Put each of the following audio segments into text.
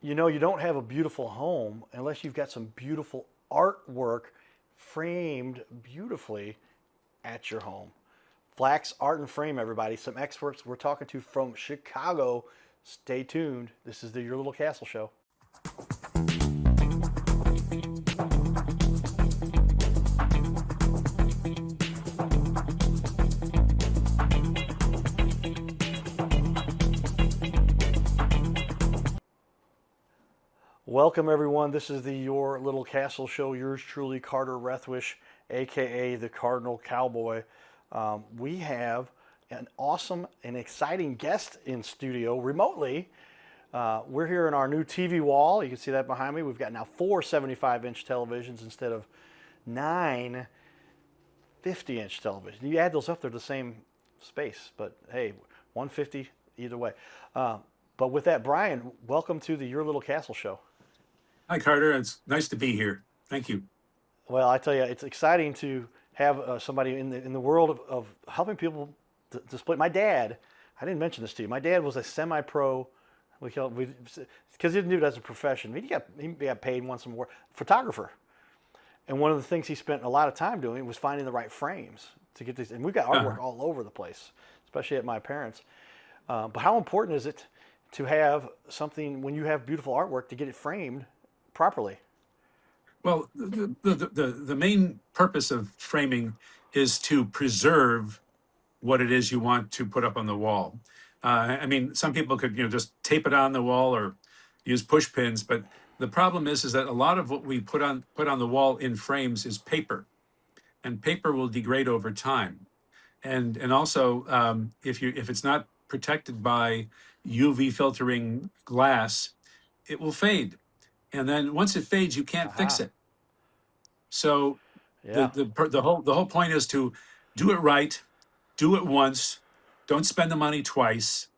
You know, you don't have a beautiful home unless you've got some beautiful artwork framed beautifully at your home. Flax Art and Frame, everybody. Some experts we're talking to from Chicago. Stay tuned. This is the Your Little Castle Show. Welcome, everyone. This is the Your Little Castle Show. Yours truly, Carter Rethwish, aka the Cardinal Cowboy. We have an awesome and exciting guest in studio remotely. We're here in our new TV wall. You can see that behind me. We've got now four 75-inch televisions instead of nine 50-inch televisions. You add those up, they're the same space, but hey, 150 either way. But with that, Brian, welcome to the Your Little Castle Show. Hi, Carter. It's nice to be here. Thank you. Well, I tell you, it's exciting to have somebody in the world of helping people display. My dad, I didn't mention this to you. My dad was a semi-pro. Because he didn't do it as a profession. He got paid once more. Photographer, and one of the things he spent a lot of time doing was finding the right frames to get these. And we've got Uh, artwork all over the place, especially at my parents'. But how important is it to have something when you have beautiful artwork to get it framed properly? well, the main purpose of framing is to preserve what it is you want to put up on the wall. I mean, some people could, just tape it on the wall or use push pins, but the problem is that a lot of what we put on the wall in frames is paper, and paper will degrade over time. And also, if it's not protected by UV filtering glass, it will fade. And then once it fades, you can't fix Aha. it. So the Yeah. the the whole point is to do it right, do it once, don't spend the money twice,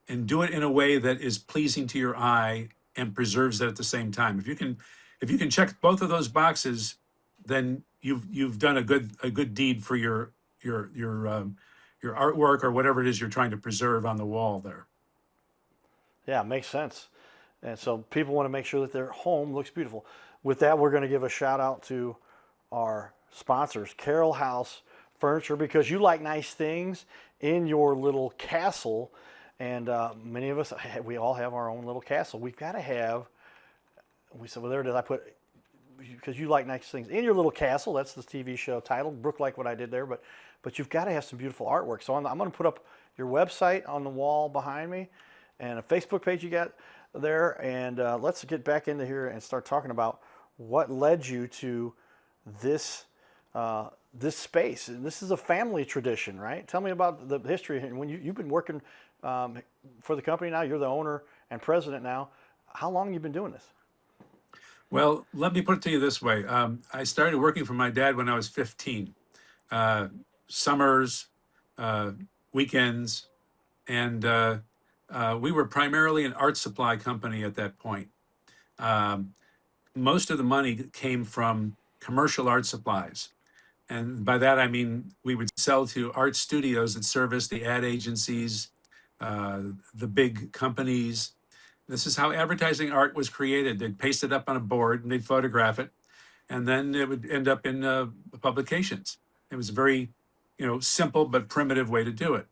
and do it in a way that is pleasing to your eye and preserves it at the same time. If you can check both of those boxes, then you've done a good deed for your artwork or whatever it is you're trying to preserve on the wall there. Yeah, makes sense. And so people want to make sure that their home looks beautiful. With that, we're going to give a shout out to our sponsors, Carroll House Furniture, because you like nice things in your little castle. And many of us, we all have our own little castle. We've got to have, we said, well, there it is. I put, because you like nice things in your little castle. That's the TV show title. Brooke liked what I did there, but you've got to have some beautiful artwork. So I'm going to put up your website on the wall behind me and a Facebook page you got there. And let's get back into here and start talking about what led you to this this space. And this is a family tradition, right? Tell me about the history. When you've been working for the company now, you're the owner and president now. How long have you been doing this? Well, let me put it to you this way. I started working for my dad when I was 15. Uh, Summers, uh, weekends, and we were primarily an art supply company at that point. Um, Most of the money came from commercial art supplies. And by that, I mean we would sell to art studios that service the ad agencies, uh, the big companies. This is how advertising art was created. They'd paste it up on a board and they'd photograph it, and then it would end up in publications. It was a very, simple but primitive way to do it.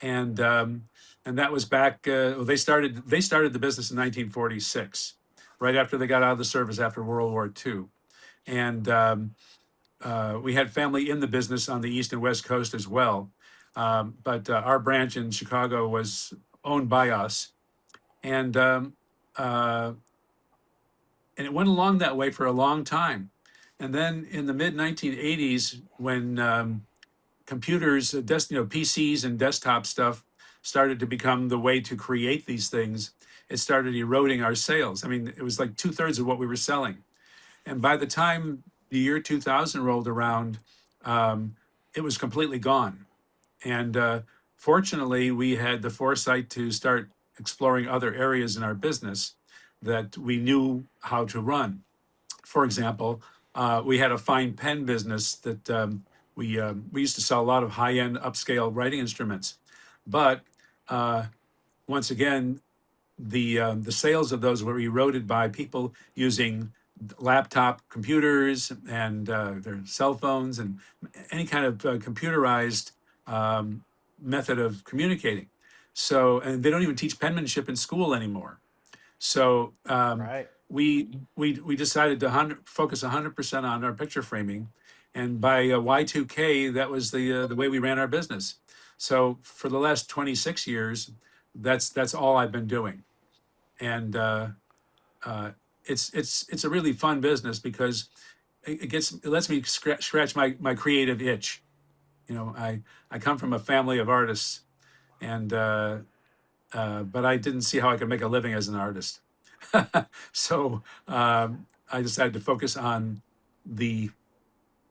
And and that was back. Well, they started the business in 1946, right after they got out of the service after World War II. And we had family in the business on the East and West Coast as well. But our branch in Chicago was owned by us. And uh, and it went along that way for a long time. And then in the mid 1980s, when computers, PCs and desktop stuff started to become the way to create these things, it started eroding our sales. I mean, it was like two-thirds of what we were selling. And by the time the year 2000 rolled around, it was completely gone. And fortunately, we had the foresight to start exploring other areas in our business that we knew how to run. For example, we had a fine pen business that we used to sell a lot of high-end upscale writing instruments. But once again, the sales of those were eroded by people using laptop computers and their cell phones and any kind of computerized um, method of communicating. So, and they don't even teach penmanship in school anymore. So Right. we decided to focus 100% on our picture framing, and by Y2K, that was the way we ran our business. So for the last 26 years, that's all I've been doing, and uh, it's a really fun business because it lets me scratch my creative itch. You know, I come from a family of artists, and but I didn't see how I could make a living as an artist. So I decided to focus on the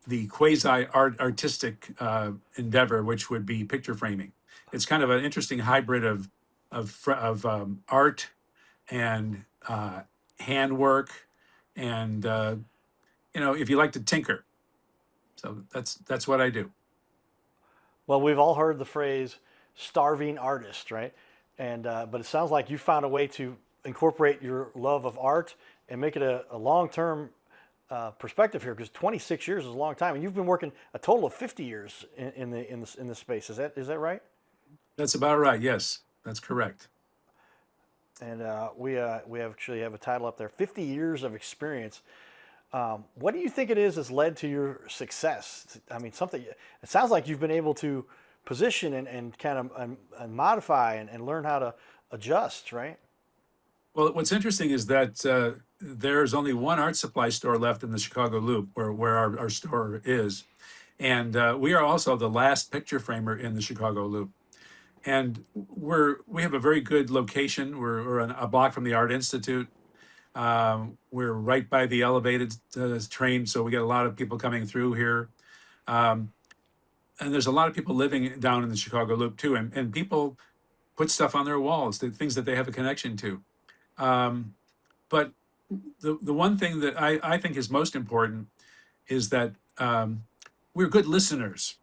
the quasi artistic endeavor, which would be picture framing. It's kind of an interesting hybrid of art and handwork, and if you like to tinker. So that's what I do. Well, we've all heard the phrase "starving artist," right? And but it sounds like you found a way to incorporate your love of art and make it a long-term perspective here, because 26 years is a long time, and you've been working a total of 50 years in the space. Is that right? That's about right. Yes, that's correct. And we actually have a title up there: 50 years of experience. What do you think it is that's led to your success? I mean, something. It sounds like you've been able to position and kind of and modify and learn how to adjust, right? Well, what's interesting is that there's only one art supply store left in the Chicago Loop, where our store is. And we are also the last picture framer in the Chicago Loop. And we have a very good location. We're a block from the Art Institute. We're right by the elevated train, so we get a lot of people coming through here. Um, and there's a lot of people living down in the Chicago Loop too. And people put stuff on their walls, the things that they have a connection to. Um, but the one thing that I think is most important is that we're good listeners.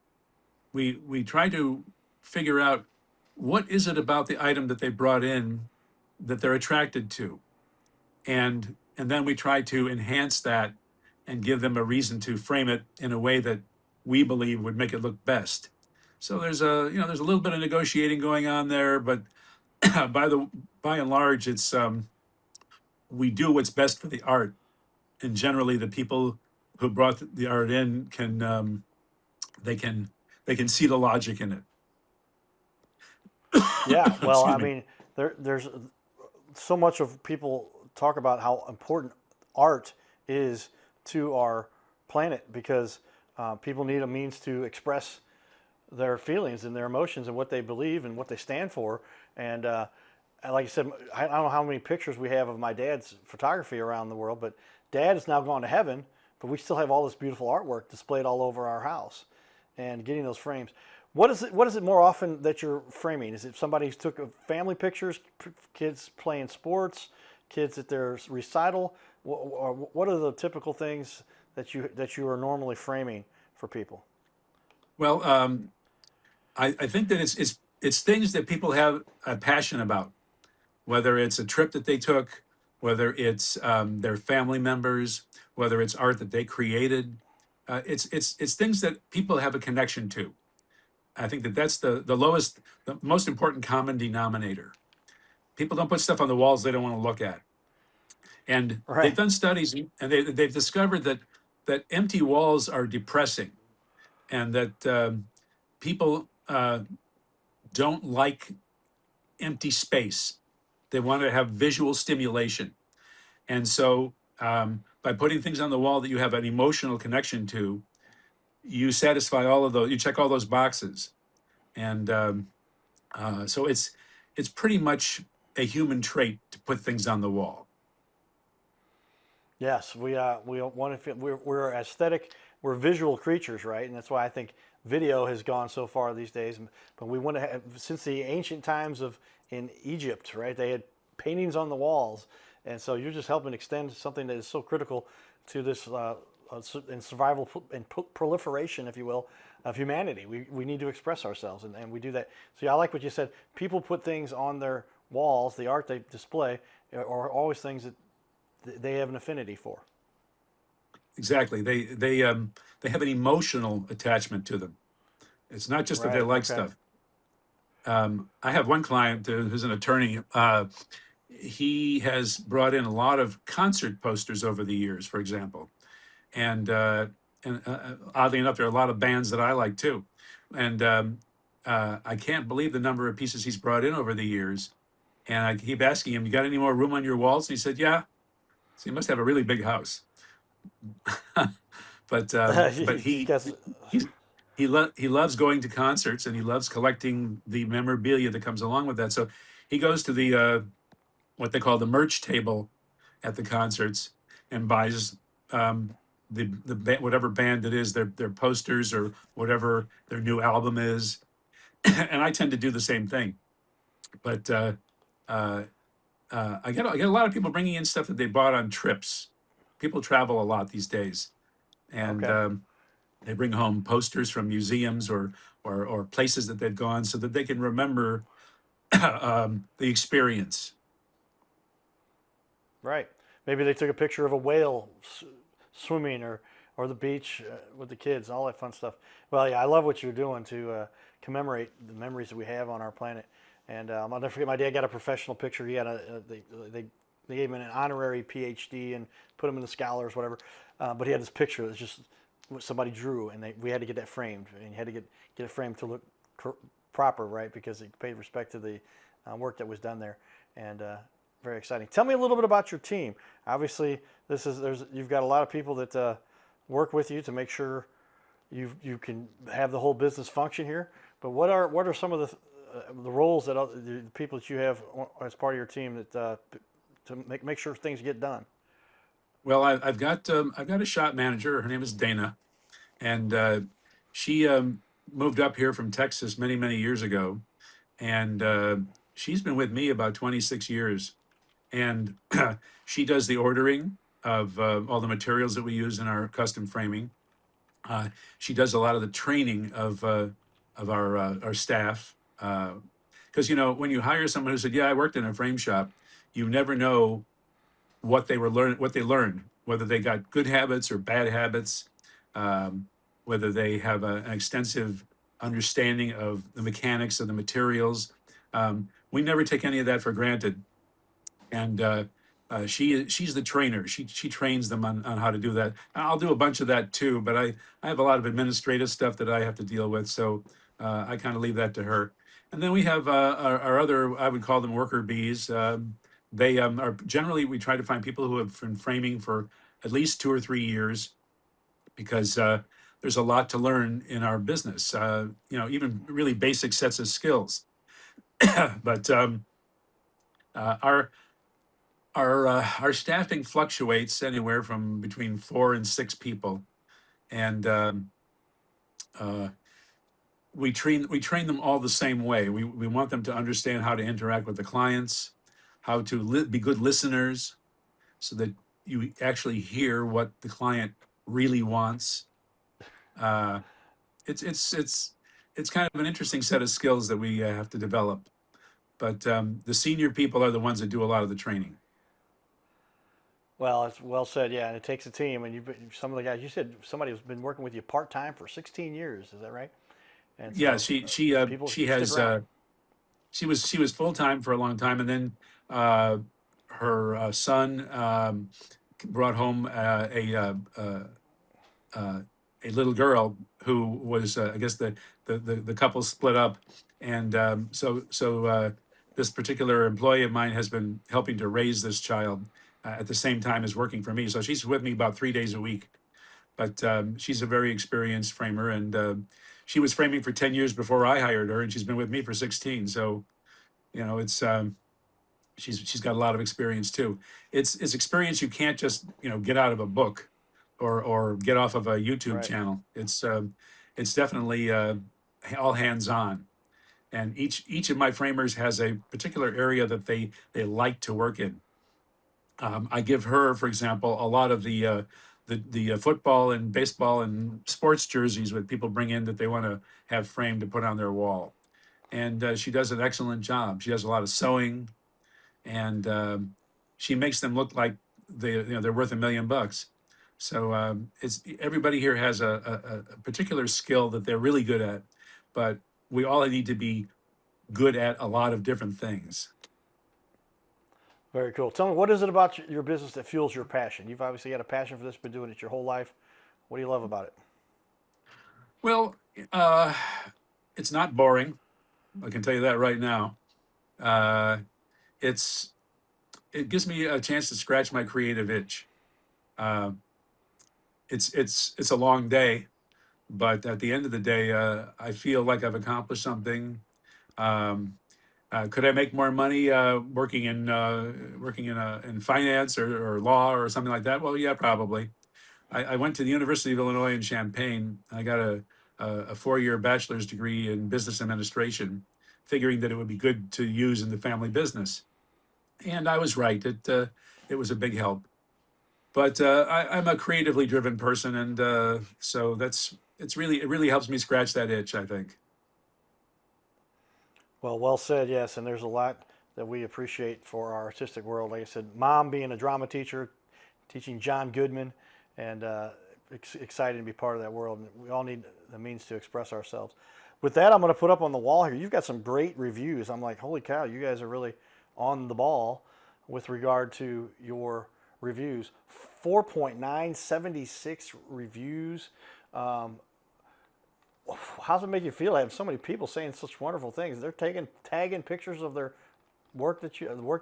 We try to figure out what is it about the item that they brought in that they're attracted to, and then we try to enhance that and give them a reason to frame it in a way that we believe would make it look best. So there's a little bit of negotiating going on there, but by the by and large, it's we do what's best for the art, and generally the people who brought the art in they can they can see the logic in it. Yeah. Well, Excuse I me. mean, there's so much of people talk about how important art is to our planet, because people need a means to express their feelings and their emotions and what they believe and what they stand for. And like I said, I don't know how many pictures we have of my dad's photography around the world, but Dad has now gone to heaven, but we still have all this beautiful artwork displayed all over our house and getting those frames. What is it more often that you're framing? Is it somebody who took family pictures, kids playing sports, kids at their recital? Or what are the typical things that you are normally framing for people? Well, I think that it's things that people have a passion about, whether it's a trip that they took, whether it's their family members, whether it's art that they created. It's things that people have a connection to. I think that that's the most important common denominator. People don't put stuff on the walls they don't want to look at. And they've Right. done studies, and they've discovered that empty walls are depressing, and that people don't like empty space. They want to have visual stimulation. And so by putting things on the wall that you have an emotional connection to, you satisfy all of those, you check all those boxes. And so it's pretty much a human trait to put things on the wall. Yes, we want to. We're aesthetic. We're visual creatures, right? And that's why I think video has gone so far these days. But we want to have, since the ancient times of in Egypt, right? They had paintings on the walls, and so you're just helping extend something that is so critical to this in survival and proliferation, if you will, of humanity. We need to express ourselves, and we do that. So yeah, I like what you said. People put things on their walls, the art they display, are always things that they have an affinity for. Exactly. They have an emotional attachment to them. It's not just that they Right. like Okay. stuff. I have one client who's an attorney. He has brought in a lot of concert posters over the years, for example, and oddly enough, there are a lot of bands that I like too, and I can't believe the number of pieces he's brought in over the years. And I keep asking him, "You got any more room on your walls?" And he said, "Yeah." So he must have a really big house. But You guys, he's he loves going to concerts and he loves collecting the memorabilia that comes along with that. So he goes to the what they call the merch table at the concerts and buys whatever band it is, their posters or whatever their new album is. And I tend to do the same thing. But uh, I get a lot of people bringing in stuff that they bought on trips. People travel a lot these days, and okay. they bring home posters from museums or places that they've gone so that they can remember the experience. Right. Maybe they took a picture of a whale swimming or the beach with the kids, all that fun stuff. Well, yeah, I love what you're doing to commemorate the memories that we have on our planet. And I'll never forget, my dad got a professional picture. He had they gave him an honorary PhD and put him in the scholars, whatever. But he had this picture that was just what somebody drew, and we had to get that framed, and you had to get it framed to look proper, right? Because it paid respect to the work that was done there. And very exciting. Tell me a little bit about your team. Obviously, you've got a lot of people that work with you to make sure you can have the whole business function here. But what are some of the roles that the people that you have as part of your team that to make sure things get done? Well, I've got a shop manager. Her name is Dana, and she moved up here from Texas many years ago, and she's been with me about 26 years. And she does the ordering of all the materials that we use in our custom framing. She does a lot of the training of our staff. Because when you hire someone who said, "Yeah, I worked in a frame shop," you never know what they learned, whether they got good habits or bad habits, um, whether they have an extensive understanding of the mechanics of the materials. We never take any of that for granted, and she's the trainer. She trains them on how to do that. I'll do a bunch of that too, but I have a lot of administrative stuff that I have to deal with, so I kind of leave that to her. And then we have our other, I would call them worker bees. They are generally, we try to find people who have been framing for at least 2 or 3 years, because there's a lot to learn in our business. Even really basic sets of skills. But our our staffing fluctuates anywhere from between 4 and 6 people, and uh, we train them all the same way. We want them to understand how to interact with the clients, how to be good listeners, so that you actually hear what the client really wants. Uh, it's kind of an interesting set of skills that we have to develop. But the senior people are the ones that do a lot of the training. Well, it's well said. Yeah, and it takes a team. And some of the guys you said somebody has been working with you part time for 16 years. Is that right? And Yeah, so people she stick has around. she was full time for a long time, and then uh, her son brought home uh, a little girl who was, I guess the couple split up, and this particular employee of mine has been helping to raise this child at the same time as working for me. So she's with me about 3 days a week, but she's a very experienced framer, and she was framing for 10 years before I hired her, and she's been with me for 16. So it's she's got a lot of experience too. It's experience you can't just get out of a book or get off of a YouTube Right. channel. It's definitely all hands on. And each of my framers has a particular area that they like to work in. I give her, for example, a lot of the football and baseball and sports jerseys that people bring in that they want to have framed to put on their wall, and she does an excellent job. She does a lot of sewing. and she makes them look like they're worth $1 million. So it's everybody here has a particular skill that they're really good at, but we all need to be good at a lot of different things. Very cool. Tell me, what is it about your business that fuels your passion? You've obviously got a passion for this, been doing it your whole life. What do you love about it? Well, uh, it's not boring. I can tell you that right now. Uh, it's it gives me a chance to scratch my creative itch. Uh, it's a long day, but at the end of the day, I feel like I've accomplished something. Um, could I make more money working in finance or law or something like that? Well, yeah, probably. I went to the University of Illinois in Champaign. I got a 4-year bachelor's degree in business administration, figuring that it would be good to use in the family business. And I was right. It was a big help. But I'm a creatively driven person, and so it really helps me scratch that itch, I think. Well said, yes. And there's a lot that we appreciate for our artistic world. Like I said, mom being a drama teacher, teaching John Goodman, and excited to be part of that world. And we all need the means to express ourselves. With that, I'm going to put up on the wall here. You've got some great reviews. I'm like, holy cow, you guys are really on the ball with regard to your reviews. 4.9, 76 reviews. Um, how's it make you feel? I have so many people saying such wonderful things. They're tagging pictures of their the work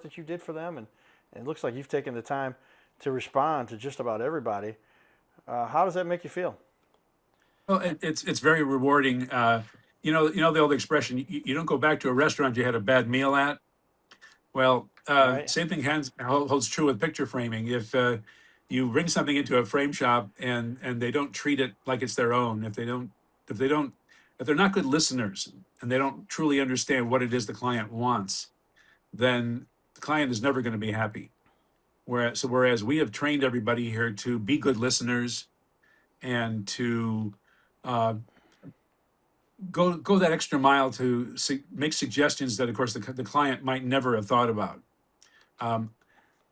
that you did for them, and it looks like you've taken the time to respond to just about everybody. How does that make you feel? Well, it's very rewarding. You know the old expression: you don't go back to a restaurant you had a bad meal at. Well, Right? same thing holds true with picture framing. If you bring something into a frame shop and they don't treat it like it's their own, if they don't, if they're not good listeners and they don't truly understand what it is the client wants, then the client is never going to be happy. Whereas we have trained everybody here to be good listeners and to uh, go that extra mile to make suggestions that, of course, the client might never have thought about. Um,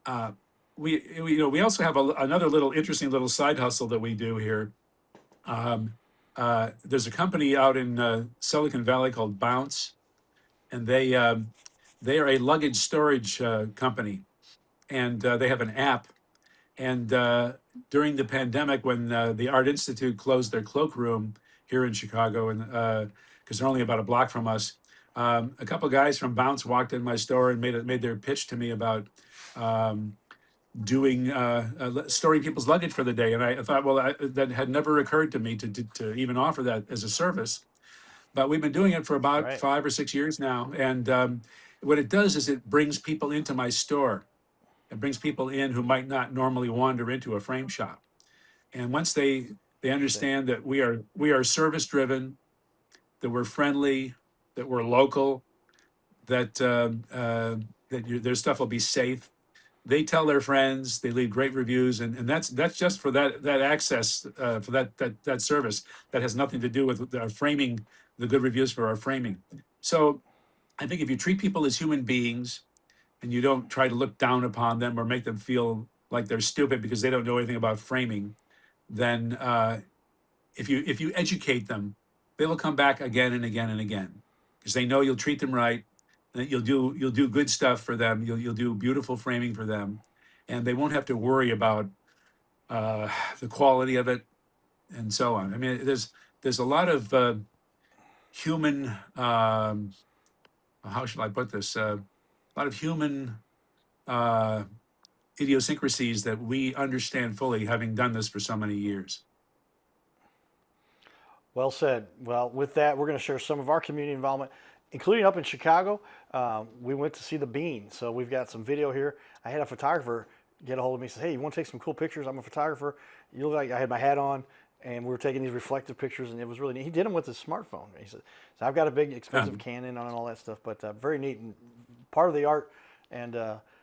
uh, we also have another little interesting little side hustle that we do here. Um, there's a company out in Silicon Valley called Bounce, and they are a luggage storage company, and they have an app. And during the pandemic, when the Art Institute closed their cloakroom here in Chicago, and because they're only about a block from us, a couple guys from Bounce walked in my store and made their pitch to me about um, doing storing people's luggage for the day. And I thought, well, that had never occurred to me to even offer that as a service. But we've been doing it for about Right. 5 or 6 years now, and what it does is it brings people into my store. It brings people in who might not normally wander into a frame shop. And once they Interesting. understand that we are service driven, that we're friendly, that we're local, that their stuff will be safe. They tell their friends. They leave great reviews, and that's just for that access for that service. That has nothing to do with our framing, the good reviews for our framing. So I think if you treat people as human beings and you don't try to look down upon them or make them feel like they're stupid because they don't know anything about framing, then if you educate them, they will come back again and again and again because they know you'll treat them right, that you'll do good stuff for them. You'll do beautiful framing for them, and they won't have to worry about uh, the quality of it and so on. I mean, there's a lot of human. How should I put this? A lot of human uh, idiosyncrasies that we understand fully, having done this for so many years. Well said. Well, with that, we're going to share some of our community involvement, including up in Chicago. We went to see the Bean, so we've got some video here. I had a photographer get a hold of me and says, "Hey, you want to take some cool pictures? I'm a photographer. You look like." I had my hat on, and we were taking these reflective pictures, and it was really neat. He did them with his smartphone. He said, "So I've got a big, expensive Um, Canon on and all that stuff, but very neat and part of the art and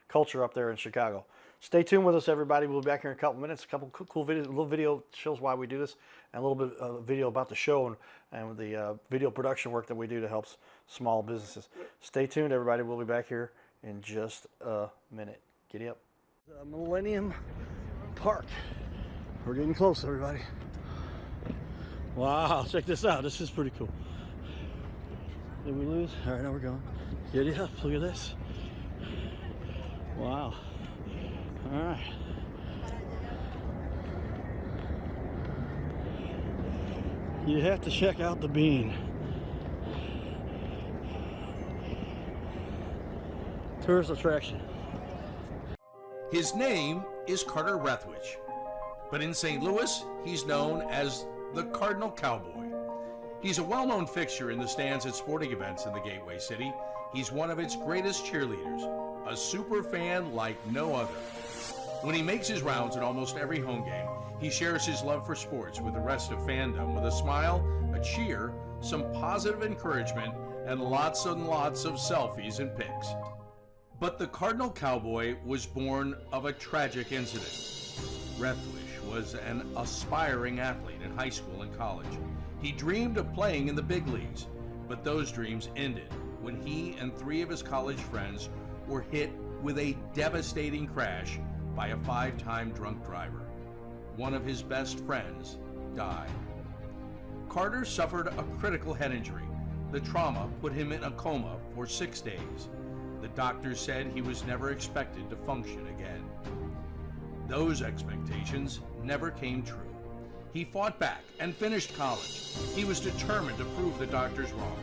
culture up there in Chicago." Stay tuned with us, everybody. We'll be back here in a couple minutes. A couple cool videos, a little video shows why we do this, and a little bit of video about the show and the video production work that we do to help small businesses. Stay tuned, everybody. We'll be back here in just a minute. Giddy up. The Millennium Park. We're getting close, everybody. Wow, check this out. This is pretty cool. Did we lose? All right, now we're going. Giddy up. Look at this. Wow. All right. You have to check out the bean. Tourist attraction. His name is Carter Rethwich, but in St. Louis, he's known as the Cardinal Cowboy. He's a well-known fixture in the stands at sporting events in the Gateway City. He's one of its greatest cheerleaders, a super fan like no other. When he makes his rounds at almost every home game, he shares his love for sports with the rest of fandom with a smile, a cheer, some positive encouragement, and lots of selfies and pics. But the Cardinal Cowboy was born of a tragic incident. Rethwich was an aspiring athlete in high school and college. He dreamed of playing in the big leagues, but those dreams ended when he and 3 of his college friends were hit with a devastating crash by a 5-time drunk driver. One of his best friends died. Carter suffered a critical head injury. The trauma put him in a coma for 6 days. The doctors said he was never expected to function again. Those expectations never came true. He fought back and finished college. He was determined to prove the doctors wrong.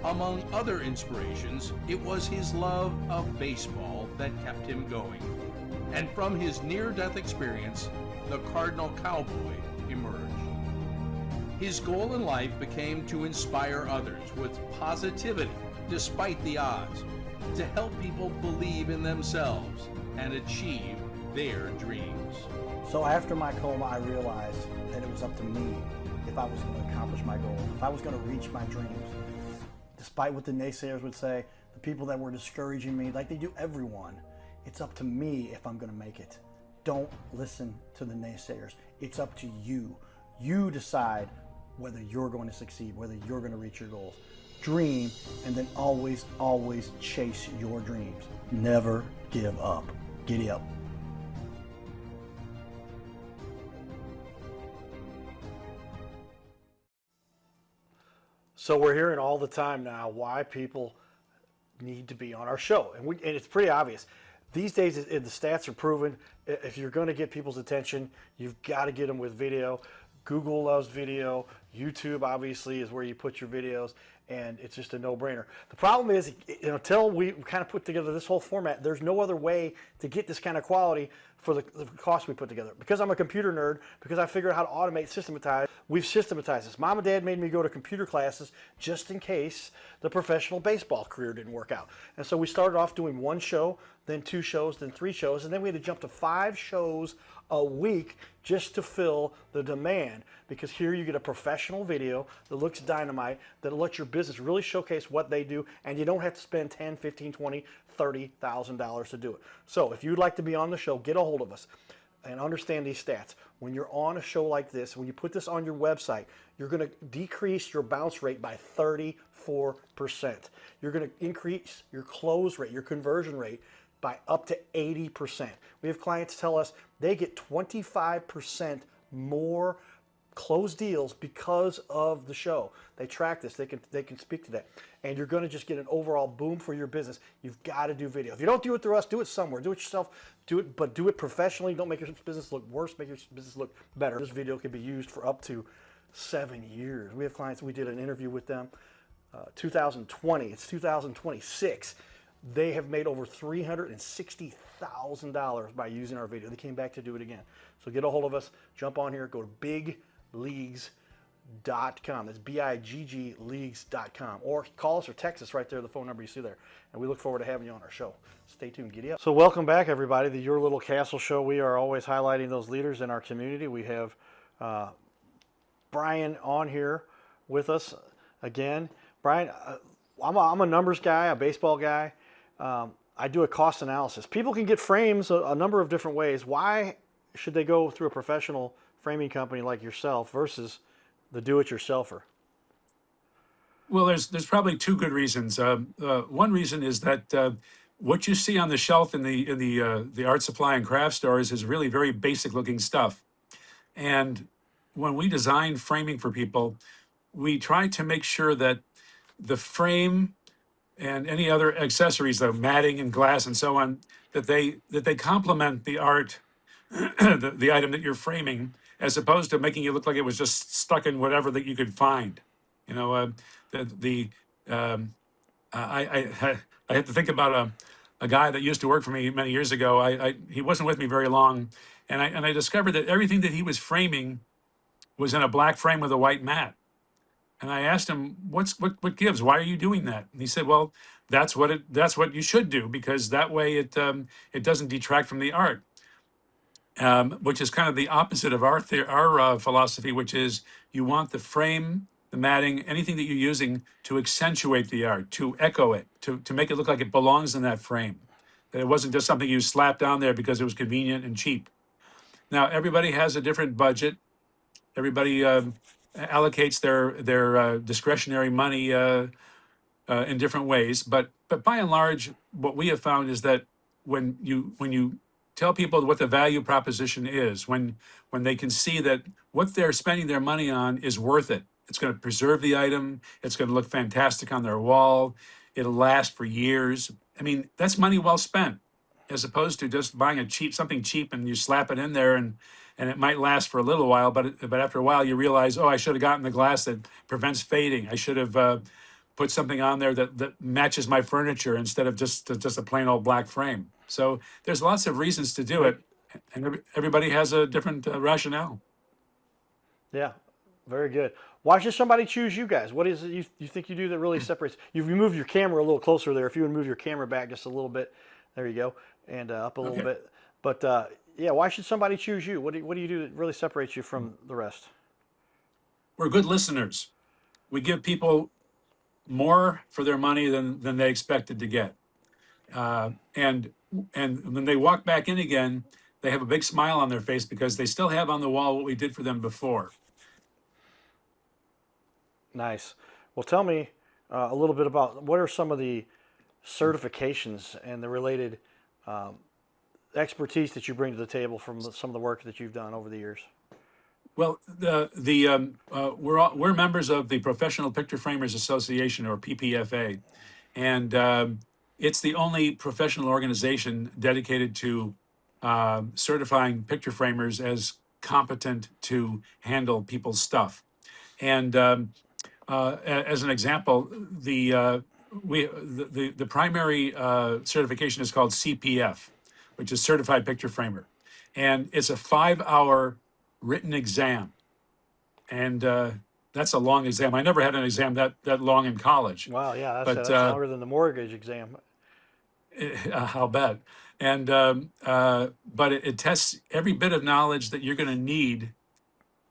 Among other inspirations, it was his love of baseball that kept him going. And from his near-death experience, the Cardinal Cowboy emerged. His goal in life became to inspire others with positivity despite the odds, to help people believe in themselves and achieve their dreams. So after my coma, I realized that it was up to me if I was going to accomplish my goal, if I was going to reach my dreams. Despite what the naysayers would say, the people that were discouraging me, like they do everyone, it's up to me if I'm going to make it. Don't listen to the naysayers. It's up to you. You decide whether you're going to succeed, whether you're going to reach your goals. Dream, and then always, always chase your dreams. Never give up. Giddy up. So we're hearing all the time now why people need to be on our show. And it's pretty obvious. These days, the stats are proven. If you're going to get people's attention, you've got to get them with video. Google loves video. YouTube, obviously, is where you put your videos. And it's just a no-brainer. The problem is, until we kind of put together this whole format, there's no other way to get this kind of quality for the cost we put together. Because I'm a computer nerd, because I figured out how to automate, systematize, we've systematized this. Mom and Dad made me go to computer classes just in case the professional baseball career didn't work out. And so we started off doing 1 show, then 2 shows, then 3 shows, and then we had to jump to 5 shows a week just to fill the demand, because here you get a professional video that looks dynamite, that'll let your business really showcase what they do, and you don't have to spend $10, $15, $20, $30,000 to do it. So if you'd like to be on the show, get a hold of us and understand these stats. When you're on a show like this, when you put this on your website, you're going to decrease your bounce rate by 34%. You're going to increase your close rate, your conversion rate, by up to 80%. We have clients tell us they get 25% more closed deals because of the show. They track this. They can speak to that. And you're going to just get an overall boom for your business. You've got to do video. If you don't do it through us, do it somewhere. Do it yourself. Do it, but do it professionally. Don't make your business look worse. Make your business look better. This video can be used for up to 7 years. We have clients, we did an interview with them 2020. It's 2026. They have made over $360,000 by using our video. They came back to do it again. So get a hold of us. Jump on here. Go to bigleagues.com. That's BIGG leagues.com. Or call us or text us right there, the phone number you see there. And we look forward to having you on our show. Stay tuned. Giddy up. So welcome back, everybody, to Your Little Castle Show. We are always highlighting those leaders in our community. We have Brian on here with us again. Brian, I'm a numbers guy, a baseball guy. I do a cost analysis. People can get frames a number of different ways. Why should they go through a professional framing company like yourself versus the do-it-yourselfer? Well, there's probably 2 good reasons. One reason is that what you see on the shelf in the art supply and craft stores is really very basic looking stuff. And when we design framing for people, we try to make sure that the frame and any other accessories, like matting and glass and so on, that they complement the art, the item that you're framing, as opposed to making it look like it was just stuck in whatever that you could find. You know, the I have to think about a guy that used to work for me many years ago. He wasn't with me very long, and I discovered that everything that he was framing was in a black frame with a white mat. And I asked him, what gives? Why are you doing that? And he said, well, that's what you should do, because that way it doesn't detract from the art. Which is kind of the opposite of our philosophy, which is you want the frame, the matting, anything that you're using to accentuate the art, to echo it, to make it look like it belongs in that frame. That it wasn't just something you slapped down there because it was convenient and cheap. Now, everybody has a different budget. Everybody allocates their discretionary money in different ways. But by and large, what we have found is that when you tell people what the value proposition is, when they can see that what they're spending their money on is worth it, it's going to preserve the item, it's going to look fantastic on their wall, it'll last for years. I mean, that's money well spent, as opposed to just buying something cheap and you slap it in there and it might last for a little while, but after a while you realize, oh, I should have gotten the glass that prevents fading. I should have put something on there that matches my furniture instead of just a plain old black frame. So there's lots of reasons to do it, and everybody has a different rationale. Yeah, very good. Why should somebody choose you guys? What is it you think you do that really separates? You've moved your camera a little closer there. If you would move your camera back just a little bit, there you go, and up a little bit. But yeah, why should somebody choose you? What do you do that really separates you from the rest? We're good listeners. We give people more for their money than they expected to get, and when they walk back in again, they have a big smile on their face because they still have on the wall what we did for them before. Nice. Well, tell me a little bit about what are some of the certifications and the related expertise that you bring to the table from some of the work that you've done over the years. Well, we're members of the Professional Picture Framers Association, or PPFA, and it's the only professional organization dedicated to certifying picture framers as competent to handle people's stuff. And as an example, the primary certification is called CPF, which is Certified Picture Framer, and it's a 5-hour written exam, and that's a long exam. I never had an exam that long in college. Wow, yeah, that's longer than the mortgage exam. I'll bet. And but it tests every bit of knowledge that you're going to need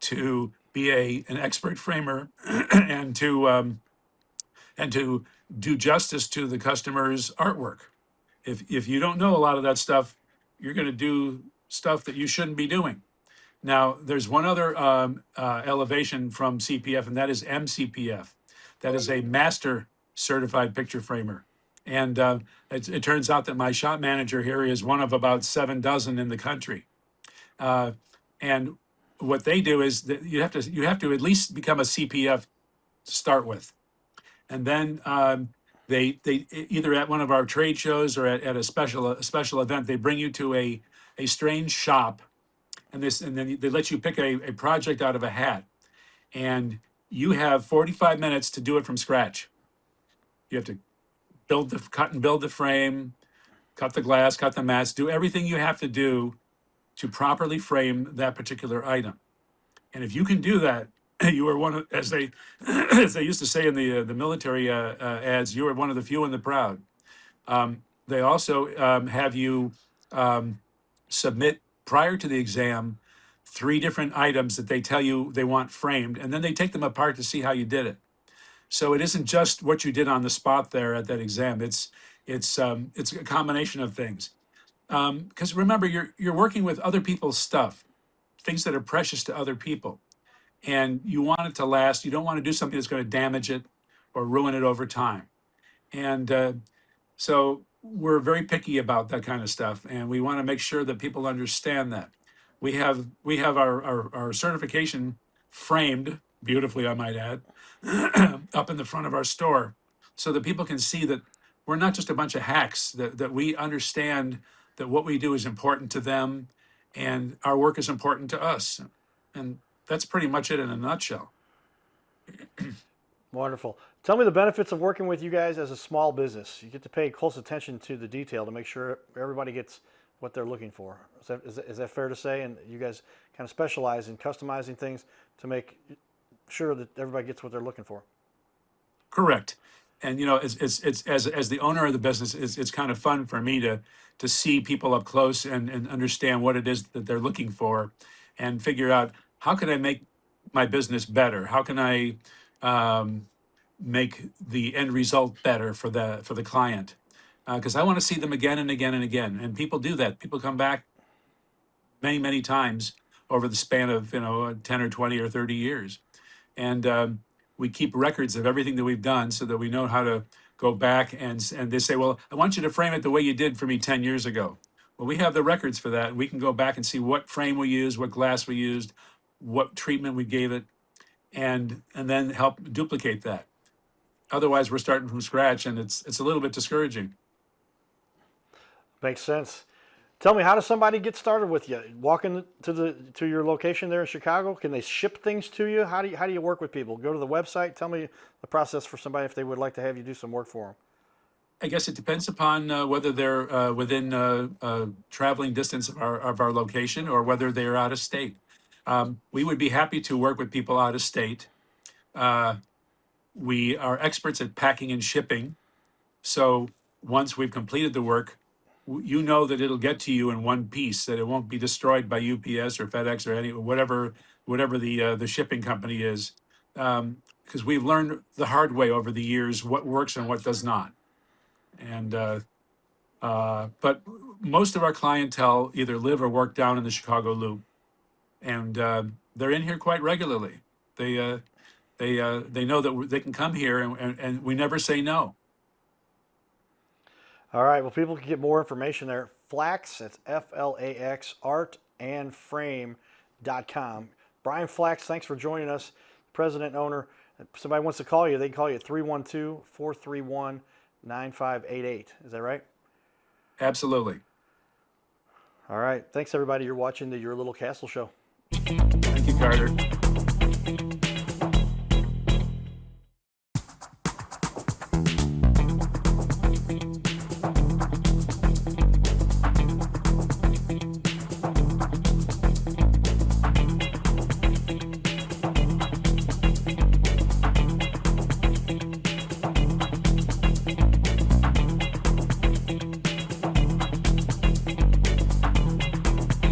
to be an expert framer and to do justice to the customer's artwork. If you don't know a lot of that stuff, you're going to do stuff that you shouldn't be doing. Now, there's one other elevation from CPF, and that is MCPF. That is a Master Certified Picture Framer. And it turns out that my shop manager here is one of about 7 dozen in the country. And what they do is that you have to at least become a CPF to start with. And then they either at one of our trade shows or at a special event, they bring you to a strange shop, and then they let you pick a project out of a hat, and you have 45 minutes to do it from scratch. You have to cut and build the frame, cut the glass, cut the mats, do everything you have to do to properly frame that particular item. And if you can do that, you are one of, as they used to say in the military ads, you are one of the few and the proud. They also have you submit prior to the exam 3 different items that they tell you they want framed, and then they take them apart to see how you did it. So it isn't just what you did on the spot there at that exam. It's a combination of things. Because remember, you're working with other people's stuff, things that are precious to other people, and you want it to last. You don't want to do something that's going to damage it or ruin it over time. And so we're very picky about that kind of stuff, and we want to make sure that people understand that. We have our certification framed beautifully, I might add, up in the front of our store, so that people can see that we're not just a bunch of hacks. That we understand that what we do is important to them, and our work is important to us, and that's pretty much it in a nutshell. Wonderful. Tell me the benefits of working with you guys as a small business. You get to pay close attention to the detail to make sure everybody gets what they're looking for. Is that fair to say? And you guys kind of specialize in customizing things to make sure that everybody gets what they're looking for. Correct. And it's as the owner of the business, it's kind of fun for me to see people up close and understand what it is that they're looking for, and figure out how can I make my business better? How can I make the end result better for the client? Because I want to see them again and again and again. And people do that. People come back many times over the span of 10 or 20 or 30 years. And we keep records of everything that we've done so that we know how to go back, and they say, well, I want you to frame it the way you did for me 10 years ago. Well, we have the records for that. We can go back and see what frame we used, what glass we used, what treatment we gave it, and then help duplicate that. Otherwise, we're starting from scratch, and it's a little bit discouraging. Makes sense. Tell me, how does somebody get started with you? Walking to your location there in Chicago, can they ship things to you? How do you work with people? Go to the website. Tell me the process for somebody if they would like to have you do some work for them. I guess it depends upon whether they're within traveling distance of our location, or whether they're out of state. We would be happy to work with people out of state. We are experts at packing and shipping. So once we've completed the work, you know that it'll get to you in one piece, that it won't be destroyed by UPS or FedEx or whatever the shipping company is, because we've learned the hard way over the years what works and what does not. And but most of our clientele either live or work down in the Chicago Loop, and they're in here quite regularly. They know that they can come here, and we never say no. All right. Well, people can get more information there. Flax, that's Flax, artandframe.com. Brian Flax, thanks for joining us, president and owner. If somebody wants to call you, they can call you at 312-431-9588. Is that right? Absolutely. All right. Thanks, everybody. You're watching the Your Little Castle Show. Thank you, Carter.